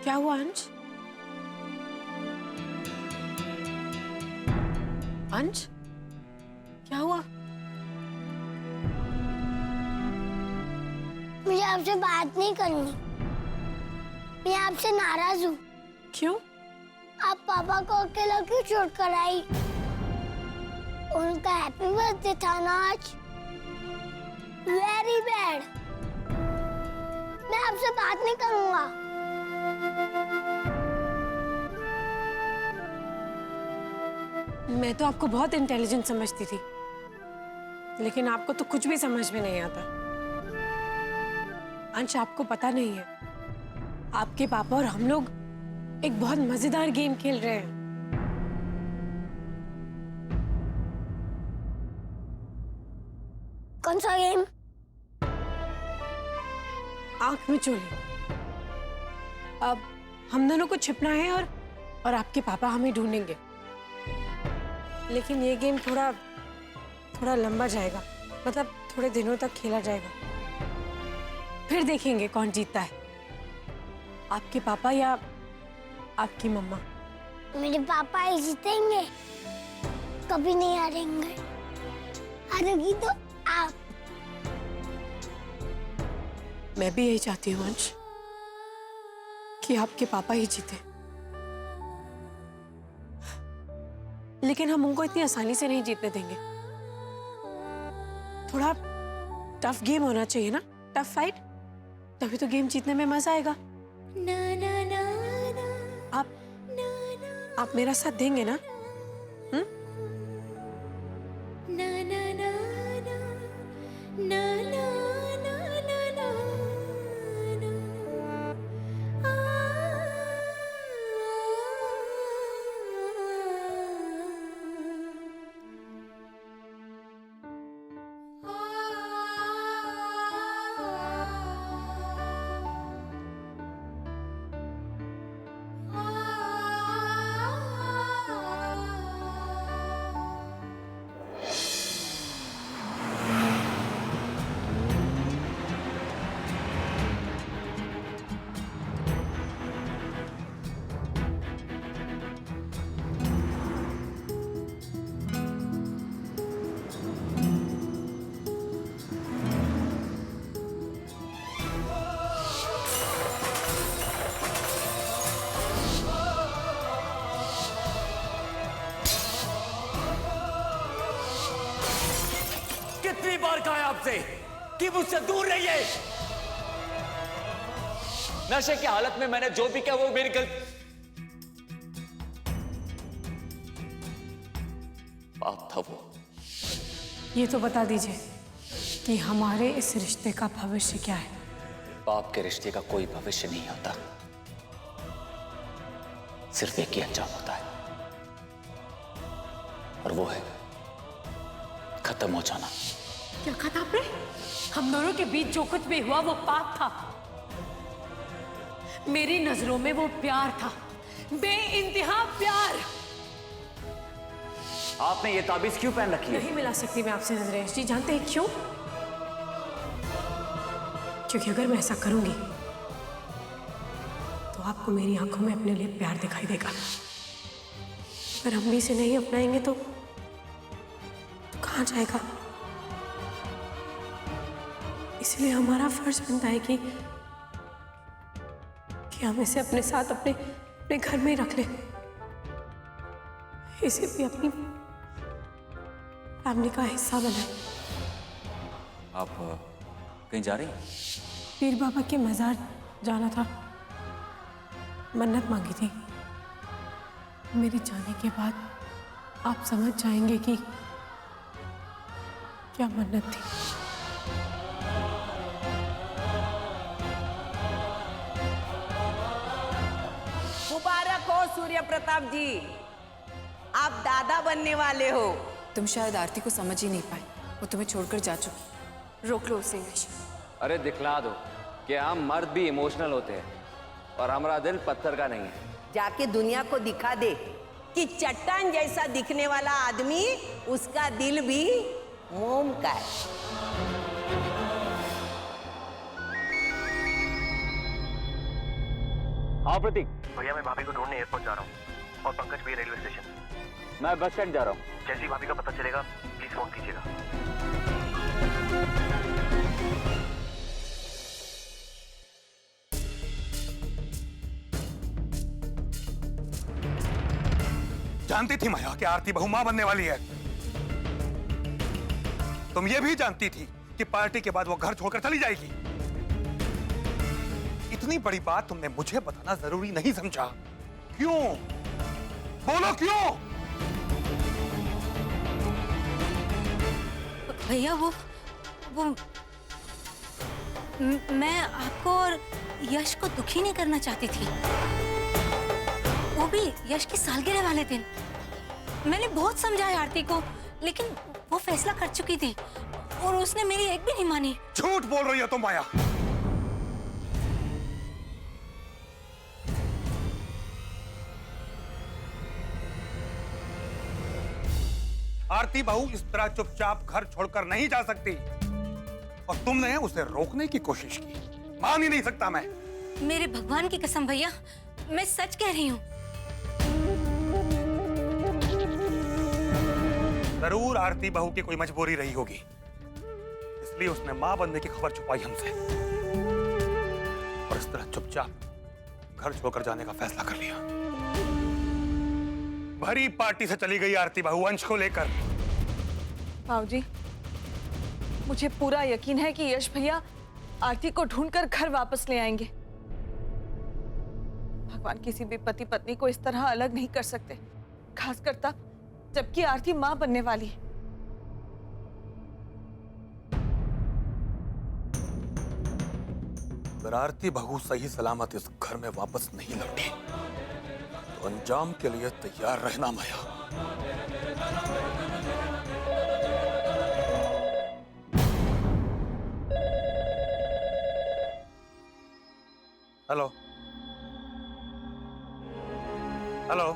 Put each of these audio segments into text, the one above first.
क्या हुआ अंश? अंश, क्या हुआ? मुझे आपसे बात नहीं करनी। मैं आपसे नाराज हूँ। क्यों? आप पापा को अकेला क्यों छोड़ कर आई? उनका हैप्पी बर्थडे था ना आज। Very bad. मैं आपसे बात नहीं करूँगा। मैं तो आपको बहुत इंटेलिजेंट समझती थी, लेकिन आपको तो कुछ भी समझ में नहीं आता। अंश, आपको पता नहीं है, आपके पापा और हम लोग एक बहुत मजेदार गेम खेल रहे हैं। कौन सा गेम? आंख में चोली। अब हम दोनों को छिपना है और आपके पापा हमें ढूंढेंगे। लेकिन ये गेम थोड़ा लंबा जाएगा, मतलब थोड़े दिनों तक खेला जाएगा। फिर देखेंगे कौन जीतता है, आपके पापा या आपकी मम्मा। मेरे पापा ही जीतेंगे, कभी नहीं हारेंगे। हारोगी तो आप। मैं भी यही चाहती हूँ अंश, कि आपके पापा ही जीते। लेकिन हम उनको इतनी आसानी से नहीं जीतने देंगे। थोड़ा टफ गेम होना चाहिए ना, टफ फाइट, तभी तो गेम जीतने में मजा आएगा। आप मेरा साथ देंगे ना? कितनी बार कहा है आपसे कि मुझसे दूर रहिए। नशे की हालत में मैंने जो भी किया वो मेरी गलती। पाप था वो। ये तो बता दीजिए कि हमारे इस रिश्ते का भविष्य क्या है? पाप के रिश्ते का कोई भविष्य नहीं होता, सिर्फ एक ही अंजाम होता है, और वो है खत्म हो जाना। क्या कहा था आपने? हम दोनों के बीच जो कुछ भी हुआ वो पाप था। मेरी नजरों में वो प्यार था, बेइंतहा प्यार। आपने ये ताबीज क्यों पहन रखी है? नहीं मिला सकती मैं आपसे नजरें जी, जानते हैं क्यों? क्योंकि अगर मैं ऐसा करूंगी तो आपको मेरी आंखों में अपने लिए प्यार दिखाई देगा। अगर हम भी इसे नहीं अपनाएंगे तो कहां जाएगा? इसलिए हमारा फर्ज बनता है कि हम इसे अपने साथ अपने घर में ही रख लें। इसे भी अपनी फैमिली का हिस्सा बनाए। आप कहीं जा रही हैं? पीर बाबा के मजार जाना था, मन्नत मांगी थी। मेरे जाने के बाद आप समझ जाएंगे कि क्या मन्नत थी। मुबारक हो सूर्य प्रताप जी, आप दादा बनने वाले हो। तुम शायद आरती को समझ ही नहीं पाए, वो तुम्हें छोड़कर जा चुकी। रोक लो उसे। अरे दिखला दो कि हम मर्द भी इमोशनल होते हैं और हमारा दिल पत्थर का नहीं है। जाके दुनिया को दिखा दे कि चट्टान जैसा दिखने वाला आदमी, उसका दिल भी मोम का है। हाँ प्रतीक। भैया मैं भाभी को ढूंढने एयरपोर्ट जा रहा हूँ और पंकज भी रेलवे स्टेशन। मैं बस स्टैंड जा रहा हूँ। जैसे ही भाभी का पता चलेगा प्लीज फोन कीजिएगा। जानती थी माया कि आरती बहू मां बनने वाली है। तुम ये भी जानती थी कि पार्टी के बाद वो घर छोड़कर चली जाएगी। इतनी बड़ी बात तुमने मुझे बताना जरूरी नहीं समझा। क्यों? बोलो क्यों? भैया वो मैं आपको और यश को दुखी नहीं करना चाहती थी, वो भी यश की सालगिरह वाले दिन। मैंने बहुत समझाया आरती को, लेकिन वो फैसला कर चुकी थी और उसने मेरी एक भी नहीं मानी। झूठ बोल रही हो तुम माया। आरती बहू इस तरह चुपचाप घर छोड़कर नहीं जा सकती और तुमने उसे रोकने की कोशिश की। मान ही नहीं सकता मैं। मेरे भगवान की कसम भैया, मैं सच कह रही हूँ। जरूर आरती बहू की कोई मजबूरी रही होगी, इसलिए उसने मां बनने की खबर छुपाई हमसे और इस तरह चुपचाप घर छोड़कर जाने का फैसला कर लिया। भरी पार्टी से चली गई आरती बहू अंश को लेकर। बाबूजी, मुझे पूरा यकीन है कि यश भैया आरती को ढूंढकर घर वापस ले आएंगे। भगवान किसी भी पति पत्नी को इस तरह अलग नहीं कर सकते, खासकर तब जबकि आरती मां बनने वाली है। अगर आरती बहू सही सलामत इस घर में वापस नहीं लौटी तो अंजाम के लिए तैयार रहना माया। हेलो हेलो,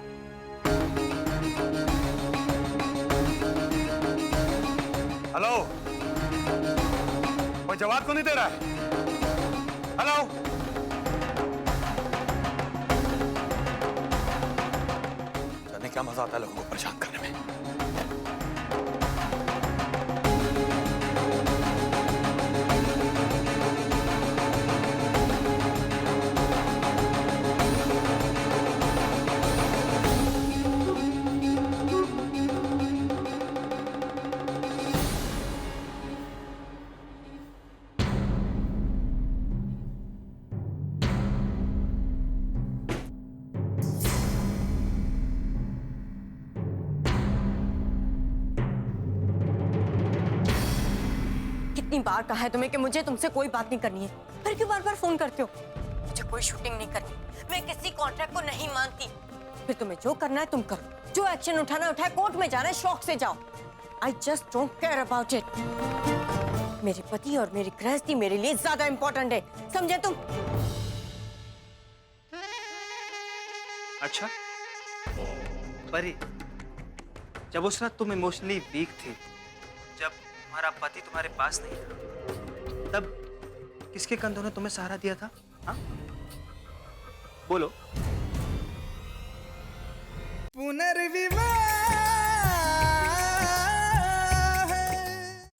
हेलो, कोई जवाब क्यों नहीं दे रहा है? हेलो, जाने क्या मजा आता है लोगों को परेशान करने में। कितनी बार कहा है तुम्हें कि मुझे तुमसे कोई बात नहीं करनी है, फिर क्यों बार बार फोन करते हो? मुझे कोई शूटिंग नहीं करनी, मैं किसी कॉन्ट्रैक्ट को नहीं मानती। फिर तुम्हें जो करना है तुम करो, जो एक्शन उठाना उठाए, कोर्ट में जाना है शौक से जाओ। I just don't care about it. मेरे पति और मेरी गृहस्थी मेरे लिए ज्यादा इंपॉर्टेंट है, समझे तुम? अच्छा परी, जब उस रात तुम इमोशनली वीक थे, जब तुम्हारा पति तुम्हारे पास नहीं था, तब किसके कंधों ने तुम्हें सहारा दिया था? हाँ बोलो। पुनर्विवाह